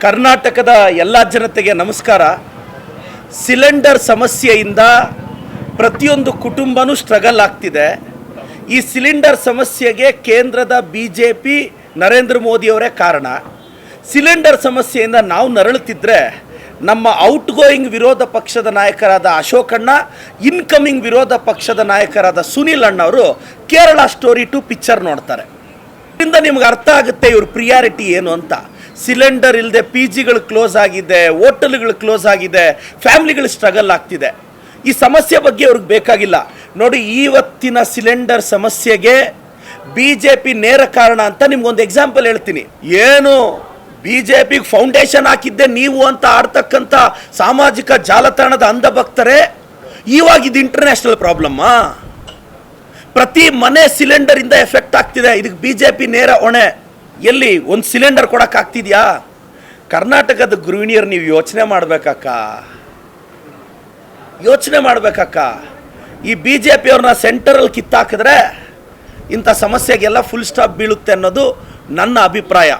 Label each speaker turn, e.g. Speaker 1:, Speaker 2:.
Speaker 1: ಕರ್ನಾಟಕದ ಎಲ್ಲ ಜನತೆಗೆ ನಮಸ್ಕಾರ. ಸಿಲಿಂಡರ್ ಸಮಸ್ಯೆಯಿಂದ ಪ್ರತಿಯೊಂದು ಕುಟುಂಬನೂ ಸ್ಟ್ರಗಲ್ ಆಗ್ತಿದೆ. ಈ ಸಿಲಿಂಡರ್ ಸಮಸ್ಯೆಗೆ ಕೇಂದ್ರದ BJP ನರೇಂದ್ರ ಮೋದಿಯವರೇ ಕಾರಣ. ಸಿಲಿಂಡರ್ ಸಮಸ್ಯೆಯಿಂದ ನಾವು ನರಳುತ್ತಿದ್ದರೆ ನಮ್ಮ ಔಟ್ಗೋಯಿಂಗ್ ವಿರೋಧ ಪಕ್ಷದ ನಾಯಕರಾದ ಅಶೋಕಣ್ಣ, ಇನ್ಕಮಿಂಗ್ ವಿರೋಧ ಪಕ್ಷದ ನಾಯಕರಾದ ಸುನಿಲ್ ಅಣ್ಣವರು ಕೇರಳ ಸ್ಟೋರಿ 2 ಪಿಕ್ಚರ್ ನೋಡ್ತಾರೆ. ಇದರಿಂದ ನಿಮ್ಗೆ ಅರ್ಥ ಆಗುತ್ತೆ ಇವ್ರ ಪ್ರಿಯಾರಿಟಿ ಏನು ಅಂತ. ಸಿಲಿಂಡರ್ ಇಲ್ಲದೆ PGಗಳು ಕ್ಲೋಸ್ ಆಗಿದೆ, ಹೋಟೆಲ್ಗಳು ಕ್ಲೋಸ್ ಆಗಿದೆ, ಫ್ಯಾಮಿಲಿಗಳು ಸ್ಟ್ರಗಲ್ ಆಗ್ತಿದೆ. ಈ ಸಮಸ್ಯೆ ಬಗ್ಗೆ ಅವ್ರಿಗೆ ಬೇಕಾಗಿಲ್ಲ. ನೋಡಿ, ಇವತ್ತಿನ ಸಿಲಿಂಡರ್ ಸಮಸ್ಯೆಗೆ BJP ನೇರ ಕಾರಣ ಅಂತ ನಿಮ್ಗೊಂದು ಎಕ್ಸಾಂಪಲ್ ಹೇಳ್ತೀನಿ. ಏನು BJPಗೆ ಫೌಂಡೇಶನ್ ಹಾಕಿದ್ದೆ ನೀವು ಅಂತ ಆಡ್ತಕ್ಕಂಥ ಸಾಮಾಜಿಕ ಜಾಲತಾಣದ ಅಂಧಭಕ್ತರೇ, ಇವಾಗ ಇದು ಇಂಟರ್ನ್ಯಾಷನಲ್ ಪ್ರಾಬ್ಲಮ್ಮಾ? ಪ್ರತಿ ಮನೆ ಸಿಲಿಂಡರಿಂದ ಎಫೆಕ್ಟ್ ಆಗ್ತಿದೆ. ಇದಕ್ಕೆ BJP ನೇರ ಹೊಣೆ. ಎಲ್ಲಿ ಒಂದು ಸಿಲಿಂಡರ್ ಕೊಡೋಕ್ಕಾಗ್ತಿದ್ಯಾ? ಕರ್ನಾಟಕದ ಗೃಹಿಣಿಯರು ನೀವು ಯೋಚನೆ ಮಾಡಬೇಕಕ್ಕ, ಯೋಚನೆ ಮಾಡಬೇಕಕ್ಕ. ಈ BJP ಅವ್ರನ್ನ ಸೆಂಟರಲ್ಲಿ ಕಿತ್ತಾಕಿದ್ರೆ ಇಂಥ ಸಮಸ್ಯೆಗೆಲ್ಲ ಫುಲ್ ಸ್ಟಾಪ್ ಬೀಳುತ್ತೆ ಅನ್ನೋದು ನನ್ನ ಅಭಿಪ್ರಾಯ.